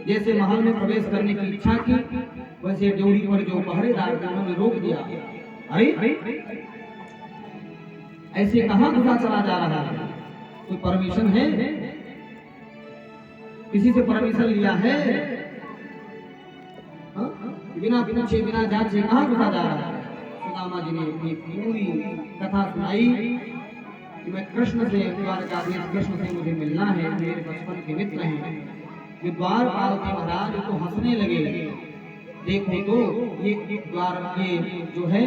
जैसे महल में प्रवेश करने की इच्छा की, वैसे ड्योढ़ी पर जो पहरेदार थे उन्होंने रोक दिया। अरे ऐसे कहां घुसा चला जा रहा है? कोई परमिशन है? किसी से परमिशन लिया है? बिना पूछे बिना जांचे कहां घुसा जा रहा है? सुदामा जी ने अपनी पूरी कथा सुनाई कि मैं कृष्ण से, द्वारकाधीश कृष्ण से मुझे मिलना है, मेरे बचपन के मित्र हैं। जो द्वारपाल थे महाराज तो हंसने लगे। देखो तो ये जो है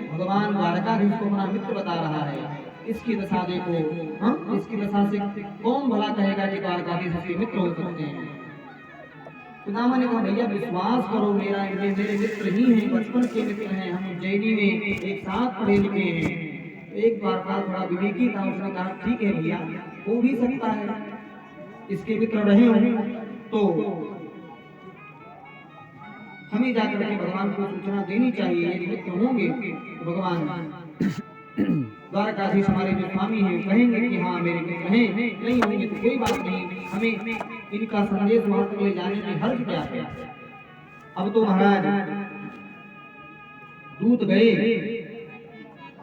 भगवान द्वारकाधीश को अपना मित्र बता रहा है, इसकी दशा देखो। इसकी दशा से कौन भला कहेगा कि द्वारकाधीश इसके मित्र हो सकते हैं? सुदामा ने कहा भैया विश्वास करो, मेरे मित्र ही हैं, बचपन के मित्र हैं, हम उज्जैनी में एक साथ पढ़े लिखे हैं। एक द्वारपाल थोड़ा विवेकी था, उसने कहा ठीक है भैया, हो भी सकता है इसके मित्र रहे हों, तो हमें जाकर के भगवान को सूचना देनी चाहिए। यदि मित्र होंगे तो भगवान द्वारकाधीश हमारे जो स्वामी हैं कहेंगे कि हाँ मेरे मित्र हैं, नहीं होंगे तो कोई बात नहीं, हमें इनका संदेश वहां तक ले जाने में हर्ज क्या है। अब तो महाराज दूत गए,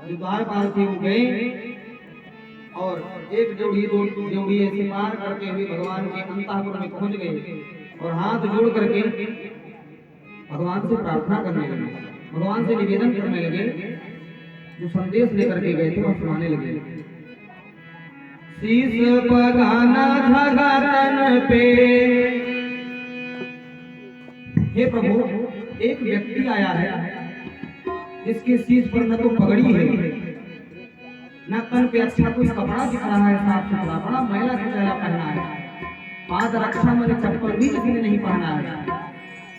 जो द्वारपाल थे वो गए और एक ड्योढ़ी दो ड्योढ़ी ऐसे पार करते हुए भगवान के अंतःपुर में पहुंच गए और हाथ जोड़ करके भगवान से प्रार्थना करने लगे, भगवान से निवेदन करने लगे। जो संदेश लेकर के गए थे वो सुनाने लगे। शीश पगाना धागा तन पे, हे प्रभु एक व्यक्ति आया है जिसके शीश पर न तो पगड़ी है न तन पे अच्छा कोई कपड़ा दिख रहा है, साफ सुथरा, बड़ा मैला कुचैला पहना है, पाद रक्षा मैंने चप्पल भी किसी ने नहीं पहना है,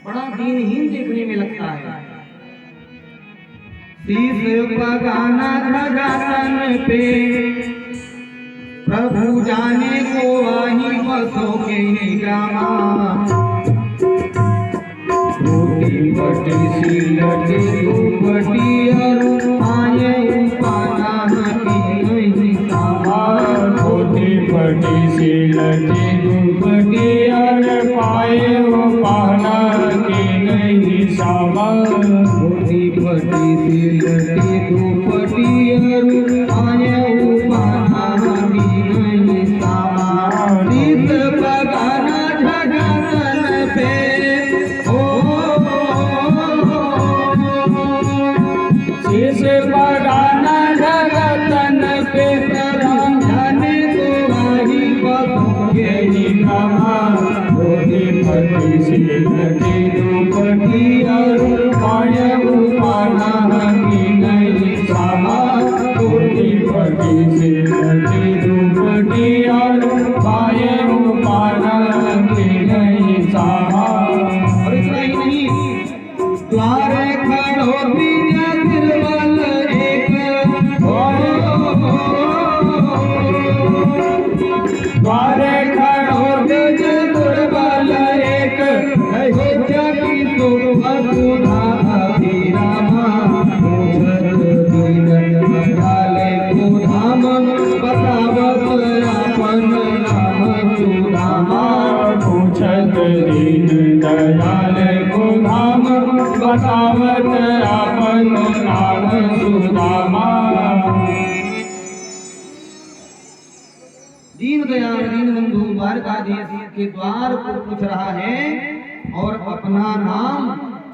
बड़ा दीनहीन देखने में लगता है। शीश पगाना धागा तन पे, प्रभु जाने को आही बसोगे ग्रामा, रोटी बटी सिलटी बटी और आए पाना की नहीं सामान, रोटी बटी सिलटी बटी और पाए वो पाना की नहीं सामान, रोटी बटी सिलटी दुपटी और आए पाना की नहीं सामान। शीश पगाना धागा तन पे, शीश पगाना धागा तन पे, प्रभु जाने को आही बसोगे ग्रामा, रोटी बटी सिलटी दुपटी और पाए वो पाना की नहीं सामान, रोटी बटी सिलटी दुपटी और पाए वो पाना की नहीं सामान। और इतना ही नहीं, द्वारे खड़ो बीजा दिलवाल एक, द्वारे खड़ो बीज दुर्बल एक, जगी तो वसुधा अभिरामा, दीन डाले को धाम, बतावत अपन नाम सुदामा, पूछत दीन दयाल को धाम, बतावत अपन नाम सुदामा। दीन दयाल दीन बंधु द्वारकाधीश के द्वार पर पूछ रहा है और अपना नाम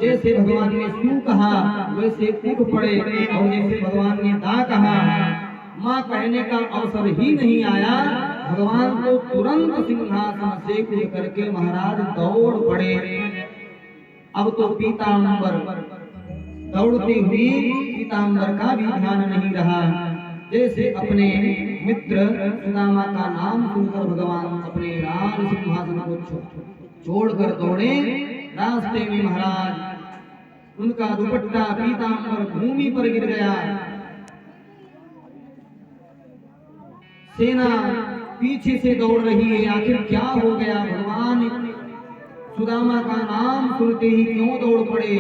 जैसे भगवान ने सू कहा वैसे उठ पड़े और जैसे भगवान ने दा कहा, माँ कहने का अवसर ही नहीं आया, भगवान को तुरंत सिंहासन से उठ करके महाराज दौड़ पड़े। अब तो पीताम्बर दौड़ती हुई पीताम्बर का भी ध्यान नहीं रहा, जैसे अपने मित्र सुदामा का नाम सुनकर भगवान अपने राज सिंहासन को छोड़कर दौड़े। रास्ते में महाराज उनका दुपट्टा पीताम्बर भूमि पर गिर गया, सेना पीछे से दौड़ रही है, आखिर क्या हो गया? भगवान सुदामा का नाम सुनते ही क्यों दौड़ पड़े?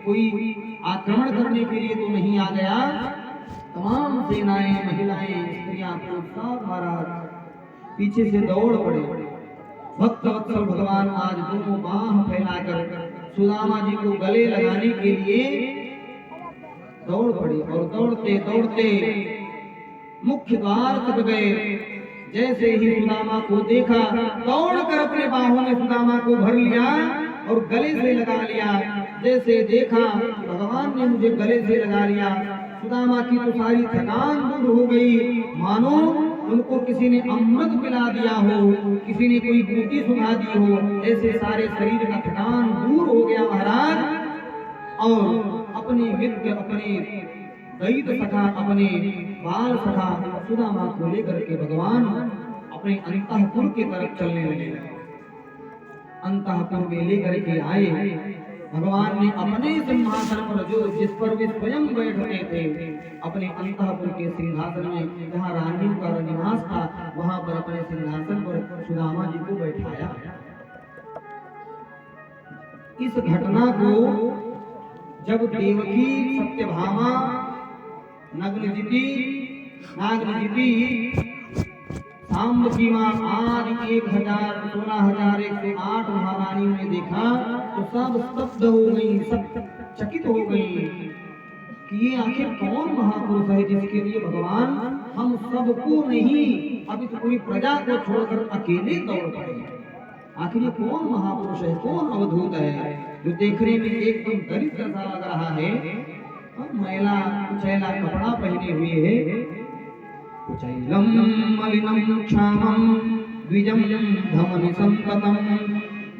कोई आक्रमण करने के लिए तो नहीं आ गया? तमाम सेनाएं, महिलाएं, स्त्रियां, पुरुष सब महाराज पीछे से दौड़ पड़े। भक्त वत्सल भगवान आज दोनों बार सुदामा जी को गले लगाने के लिए दौड़ पड़ी और दौड़ते दौड़ते मुख्य द्वार तक गए। जैसे ही सुदामा को देखा, दौड़कर अपने बाहों में सुदामा को भर लिया और गले से लगा लिया। जैसे देखा भगवान ने मुझे गले से लगा लिया, सुदामा की तो सारी थकान दूर हो गई, मानो उनको किसी ने अमृत पिला दिया हो, किसी ने कोई बूटी सुना दी हो। ऐसे सारे शरीर का थकान दूर हो गया महाराज। और अपने मित्र, अपने दैत सखा, अपने बाल सखा सुदामा को लेकर के भगवान अपने अंतःपुर की तरफ चलने लगे। अंतःपुर में लेकर के आए। भगवान ने अपने सिंहासन पर, जो जिस पर वे स्वयं बैठते थे, अपने अंतःपुर के सिंहासन में, जहाँ रानियों का निवास था, वहां पर अपने सिंहासन पर सुदामा जी को बैठाया। इस घटना को जब देवकी, सत्यभामा, नग्नजिति, नागनजिति, साम्बती मां आदि 16,108 महारानियों ने देखा तो सब स्तब्ध हो गई, सब चकित हो गई कि ये आखिर कौन महापुरुष है जिसके लिए भगवान हम सबको नहीं, अभी तो पूरी प्रजा को छोड़कर अकेले दौड़ पड़े। आखिर ये कौन महापुरुष है, कौन अवधूत है जो देखने में एकदम दरिद्र सा लग रहा है, मैला कुचैला कपड़ा पहने हुए है, कुचैलम मलिनम क्षामं द्विजं धमनि संततं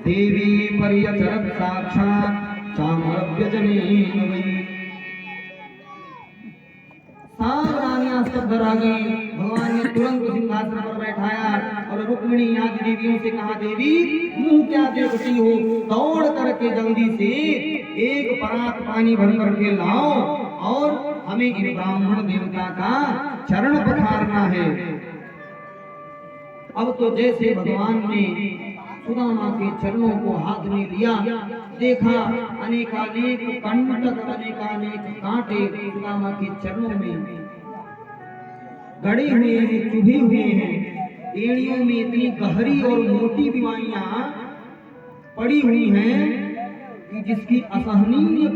देवी पर्यचरत् साक्षात् चामरव्यजनेन वै। सब रानियां स्तब्ध रह गई। भगवान ने तुरंत सिंहासन पर बैठाया और रुक्मिणी आदि देवियों से कहा, देवी मुंह क्या देखती हो, दौड़ करके जल्दी से एक परात पानी भर करके लाओ और हमें इन ब्राह्मण देवता का चरण पखारना है। अब तो जैसे भगवान ने सुदामा के चरणों को हाथ में लिया, देखा अनेकानेक कंटक, अनेकानेक कांटे सुदामा के चरणों में गड़े हुए हैं, चुभे हुए हैं। एड़ियों में इतनी गहरी और मोटी बीमारियां पड़ी हुई हैं कि जिसकी असहनीय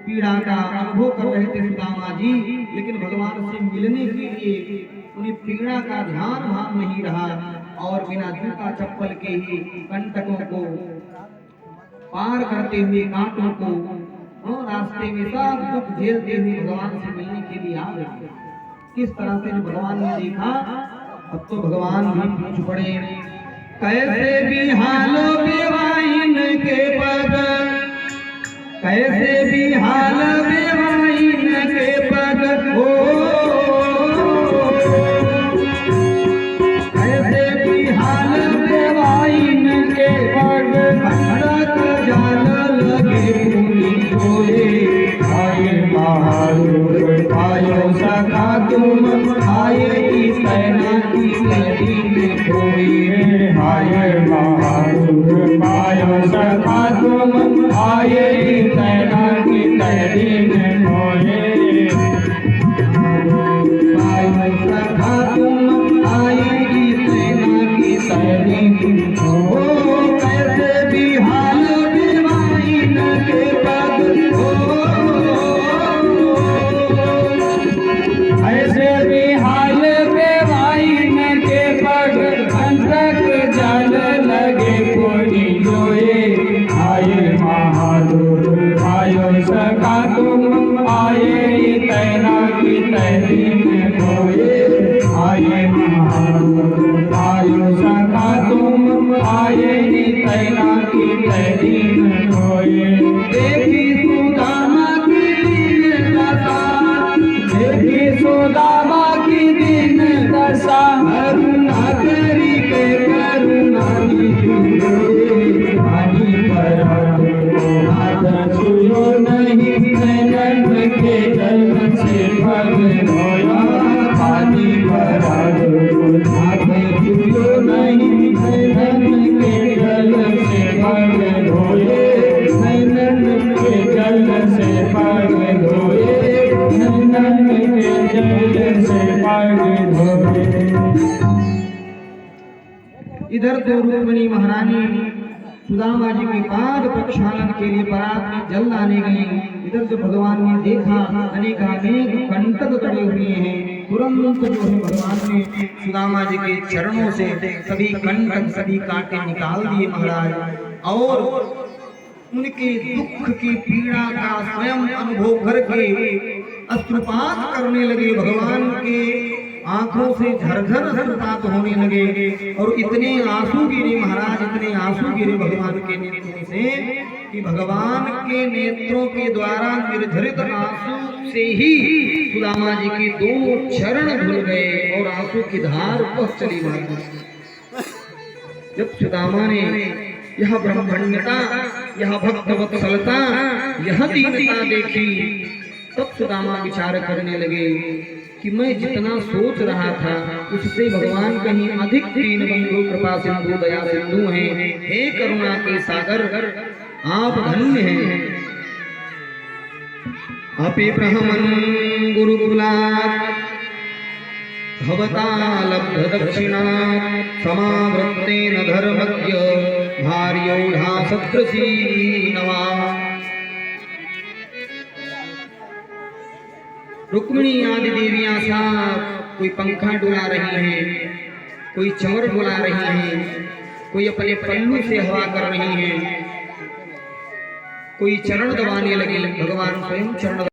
पीड़ा का अनुभव कर रहे थे सुदामा जी, लेकिन भगवान से मिलने के लिए उन्हें पीड़ा का ध्यान भाव नहीं रहा और बिना जूता चप्पल के ही कंटकों को पार करते हुए, कांटों को रास्ते में सब दुख झेलते हुए भगवान से मिलने के लिए आ गए। किस तरह से भगवान ने देखा, अब तो भगवान भी पूछ पड़े, कैसे भी हालो बेवाइन के पद, कैसे भी हाल बेवाइन के पद हो, कैसे भी हाल बेवाइन के पद, भटक जाल लगे पूरी कोए, आए महारूप आयो सखा तुम, आए की सेना की लड़ी में कोई, आए महारूप आयो सखा तुम, आए की सेना की लड़ी में कोई, आयो सखा तुम, आए की सेना की लड़ी में कोई, कैसे भी हाल बेवाइन के पद हो, ऐसे भी हाल बेवाइन के पग, अंतक जल लगे कोई जोए, आए महादूर आयो सखा तुम, आए तैना की तैरी में खोए, आए महादूर आयो सखा तुम, आए तैना की तैरी में खोए। देखी सुदामा की दीन दशा, देखी सुदामा की दीन दशा, करुणा तेरी के करुणा निधि, पानी पर हाथ छुयो नहीं, नैनन के जल से भर धोया, पानी पर हाथ छुयो नहीं, नैनन के जल से भर धोए, नैनन के जल से भर धोए, नैनन के जल से भर धोए। इधर तो रुक्मिणी महारानी सुदामा जी के पाद प्रक्षालन के लिए परात में जल लाने गए। इधर से भगवान ने देखा अनेकानेक कंटक खड़े हुए हैं। तुरंत जो है भगवान ने सुदामा जी के चरणों से सभी कंटक सभी कांटे निकाल दिए महाराज, और उनके दुख की पीड़ा का स्वयं अनुभव करके अश्रुपात करने लगे। भगवान के आंखों से झरझर अश्रुपात होने लगे और इतने आंसू गिरे महाराज, इतने आंसू गिरे भगवान के नेत्रों से कि भगवान के नेत्रों के द्वारा निर्झरित आंसू से ही सुदामा जी के दोनों चरण धुल गए और आंसू की धार बह चली माता। जब सुदामा ने यह ब्रह्मण्यता, यह भक्तवत्सलता, यह दीनता देखी, तब सुदामा विचार करने लगे कि मैं जितना सोच रहा था उससे भगवान कहीं अधिक दीनबंधु कृपा सिंधु दया सिंधु हैं। हे करुणा के सागर, आप धन्य हैं। अपि ब्रह्मन् गुरुकुलात् भवता लब्ध दक्षिणा समावृत्तेन धर्मज्ञ भार्योढ़ा सदृशी नवा। रुक्मिणी आदि देवियां सब कोई पंखा डुला रही हैं, कोई चंवर डुला रही हैं, कोई अपने पल्लू से हवा कर रही हैं, कोई चरण दबाने लगी। भगवान स्वयं चरण